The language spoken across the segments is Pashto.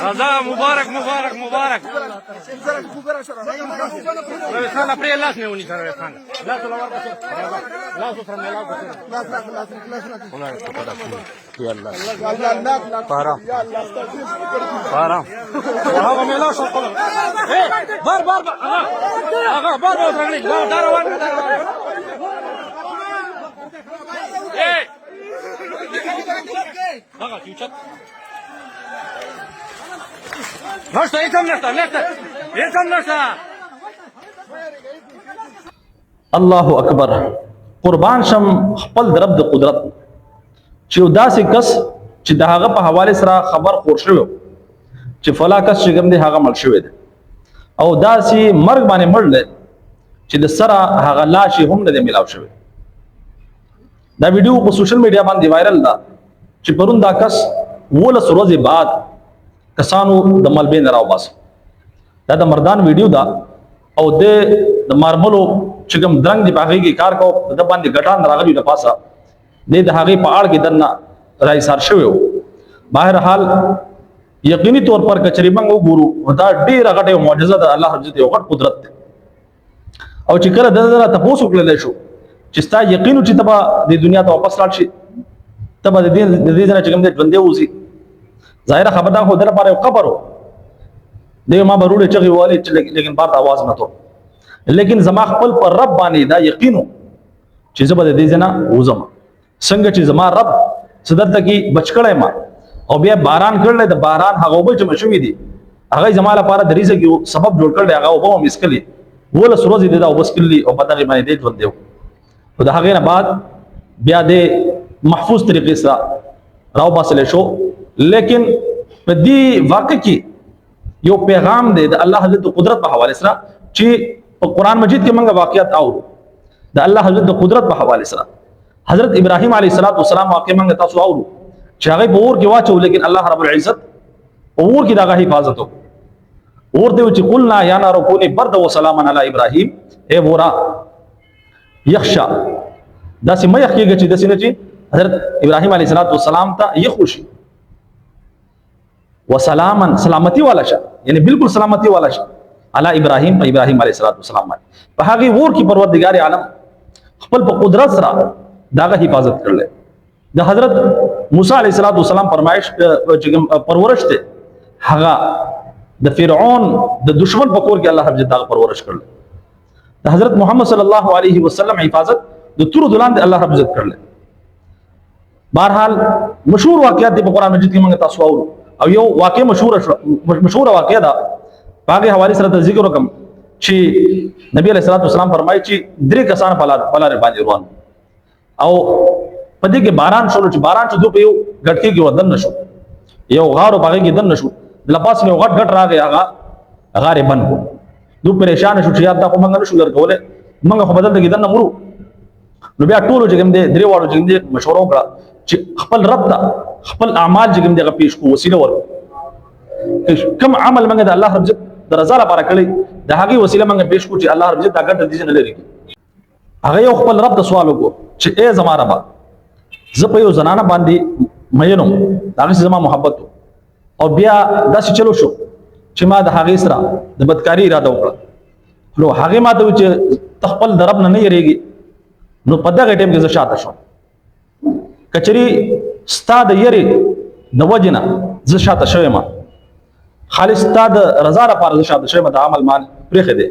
رضا مبارک مبارک مبارک رویستان اپری لاس میں ہونی سر رویستان لاس لوار کو لاس سر میں لاس پارا پارا وہاں میلا سب بار بار آگا بار بار رنگلی داروان آگا کیوچت نشتا ایسم نشتا ایسم نشتا الله اکبر قربان شم خپل رب د قدرت چې داسې کس چې د هغه په حواله سره خبر خور شوی چې فلا کس چې کوم دی هغه مړ شوی دی او داسې مرګ باندې مړ دی چې د سره هغه لاش هم نه دی ملاو شوی دا ویډیو په سوشل میډیا باندې وایرل ده چې پرون دا کس 12 ورځې بعد کسانو د ملبې نه راو باسه دا د مردان ویډیو ده او د مارملو چې کوم درنګ دی باغې کې کار کو د باندې غټان راغلی د پاسه د هغه په اړه کې دنه راي سار شوی بهر حال یقیني طور پر کچري موږ وګورو دا ډیره غټه معجزه ده الله حضرت یو غټ قدرت ده او چې کله د زړه تاسو کړل شو چې ستا یقین چې تبا د دنیا ته واپس لاړ شي تبا د دې ځنه چې کوم دې ژوندې وځي ظاهر خبر دا خو در لپاره یو قبر دی ما بروړي چغي والی لیکن بار आवाज نه تو لیکن زما خپل پر رب باندې دا یقینو چې زبر دې ځنه وځم څنګه چې زما رب صدرته کې بچکړې ما او بیا باران کړل د باران هغه وبل چې مشوي دي هغه زما لپاره د رزق یو سبب جوړ کړل هغه وبو مسکلي ولا سروزي دي دا وبسکلي او پتہ باندې دې ژوند دیو او دا هغه نه بعد بیا دې محفوظ طریقې سره راو باسل شو لیکن په دې واقع کې یو پیغام دی د الله حضرت قدرت په حواله سره چې په قران مجید کې موږ واقعیت اورو د الله حضرت قدرت په حواله سره حضرت ابراهیم علیه السلام واقع موږ تاسو اورو چې هغه په اور کې واچو لیکن الله رب العزت اور کې دغه حفاظت اور دی چې قلنا یا نار کونی برد و سلاما علی ابراهیم اے ورا یخشا دا سم یخ کېږي چې د سینې چې حضرت ابراهیم علیه السلام ته یخوشي وسلاما سلامتی والا شه یعنی بالکل سلامتی والا شه علی ابراهیم علیه السلام په هغه ور کې پروردگار عالم خپل په قدرت سره داغه حفاظت کړل د حضرت موسی علیه السلام فرمایش پرورش ته هغه د فرعون د دشمن په کور کې الله رب دغه پرورش کړل د حضرت محمد صلی الله علیه وسلم حفاظت د تور دلان د الله رب عزت کړل بهرحال مشهور واقعات د قرآن مجید کې موږ تاسو اورو او یو واقع مشهور واقع ده باغه حواله سره ذکر وکم چې نبی علیہ السلام فرمایي چې درې کسان په لار باندې روان او پدې کې باران شروع چې باران چې دوی په یو غټکی کې ودن نشو یو غارو باغه کې دن نشو لپاس نه غټ راغی هغه غارې بند کو دوی پریشان شو چې یاد دا کومه نشو درکوله موږ خو بدل کې دن مرو نو بیا ټول چې کوم دې درې واړو چې دې مشورو کړه چې خپل رب ته خپل اعمال چې کوم دې پیش کو وسیله ور کوم عمل موږ د الله رب د رضا لپاره کړی د هغه وسیله موږ پیش کو چې الله رب دا ګټه دې نه لري هغه یو خپل رب ته سوال وکړو چې اے زما رب زه په یو زنانه باندې مینم هغه زما محبت او بیا داسې چلو شو چې ما د هغه سره د بدکاری اراده وکړه نو هغه ما ته چې خپل درب نه یریږي نو په دغه ټیم کې زه شاته شوم کچري ستاد یری د وجنه زه شاته شوم خالص ستاد رضا لپاره زه شاته شوم د عمل مان پرېخه دي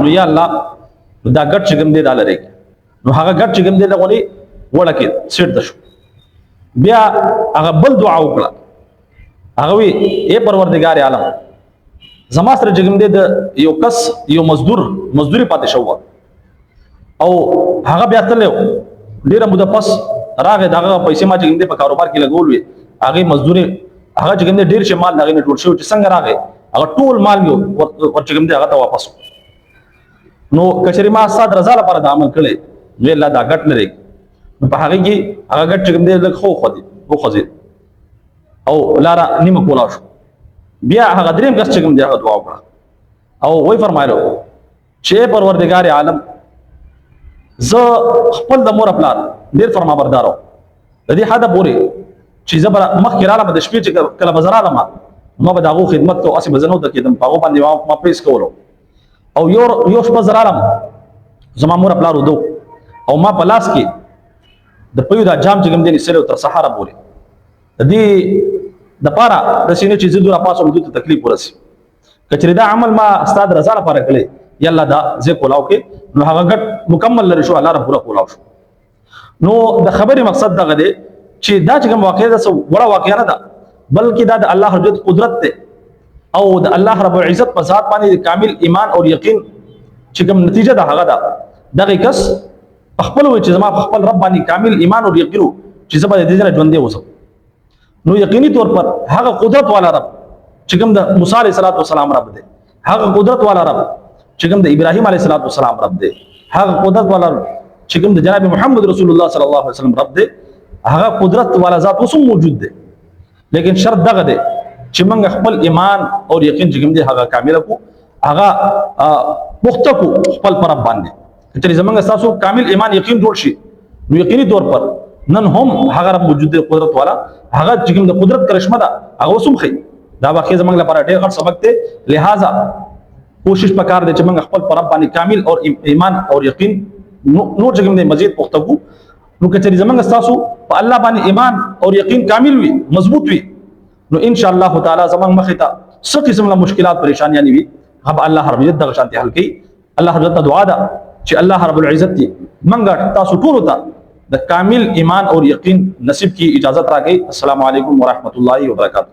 نو یا الله دا ګټ چې کوم دې دالره نو هغه ګټ چې کوم دې لغونی وړکه سیټ دشو بیا هغه بل دعا وکړه هغه وی اے پروردگار عالم زما سره چې کوم دې د یو کس یو مزدوري پاتې شو او هغه بیا تلو ډیره موده پس راغی دغه پیسې ما چې کوم دې په کاروبار کې لګول وی هغه مزدوري هغه چې کوم دې ډیر شي مال دغه نه ټول شو چې څنګه راغی هغه ټول مال یو ورچ کوم دې هغه ته واپس نو کچری ما سات رضا لپاره د عمل کړي وی الله دا ګټ لري په هغه کې هغه ګټ چې کوم دې لږ خو خو او لارا نیمه کولا شو بیا هغه دریم کس چې کوم دې هغه دعا وکړه او وای فرمایلو چې پروردگار عالم زه خپل د مور خپل ډیر فرمانبردار وم د دې حد پورې چې زه مخکې راغلم د شپې چې کله به زه رالم ما به د هغو خدمت کو هسې به زه نه ودرېدم کېدم په هغو باندې ما پیس کولو او یو شپه زه رالم زما مور پلار ودو او ما په لاس کې د پیو دا جام چې کوم دی نیسلی تر سهاره پورې د دې دپاره داسې نه چې زه دومره پاڅوم دوی ته تکلیف ورسي که چېرې دا عمل ما ستا د رضا لپاره کړی یا الله دا زه کولاو کې نو هغه ګټ مکمل لري شو الله رب پوره کولاو شو نو د خبرې مقصد دغه دی چې دا چې کوم واقعه ده وړه واقعه نه ده بلکې دا د الله رب قدرت دی او د الله رب العزت په ذات باندې کامل ایمان او یقین چې کوم نتیجه ده هغه ده دغه کس خپل وي چې زما خپل رب باندې کامل ایمان او یقین چې زما د دې نه ژوندې وسم نو یقیني طور پر هغه قدرت والا رب چې کوم د موسی علیه السلام رب دی هغه قدرت والا رب چې کوم د ابراهیم علیه السلام رب دی هغه قدرت والا چې کوم د جناب محمد رسول الله صلی الله علیه وسلم رب دی هغه قدرت والا ذات اوس موجود دی لیکن شرط دغه دی چې موږ خپل ایمان او یقین چې کوم دی هغه کامل کو هغه پخته کو خپل پر رب باندې چې زمونږ تاسو کامل ایمان یقین جوړ شي نو یقیني طور پر نن هم هغه رب موجود دی قدرت والا هغه چې کوم د قدرت کرشمه ده هغه وسم خي دا واقعي زمونږ لپاره ډېر غټ سبق دی لہذا کوشش پکار دی چې موږ خپل پر رب باندې کامل او ایمان او یقین نور چې کوم دی مزید پخته کو نو که چېرې زمونږ ستاسو په الله باندې ایمان او یقین کامل وي مضبوط وي نو ان شاء الله تعالی زمونږ مخې ته څه قسم له مشکلات پریشانیاں وي هغه الله رب العزت دغه شانتي حل کوي الله رب العزت دعا ده چې الله رب العزت دې موږ تاسو ټول ته د کامل ایمان او یقین نصیب کی اجازت راکړي. السلام علیکم ورحمۃ اللہ وبرکاتہ.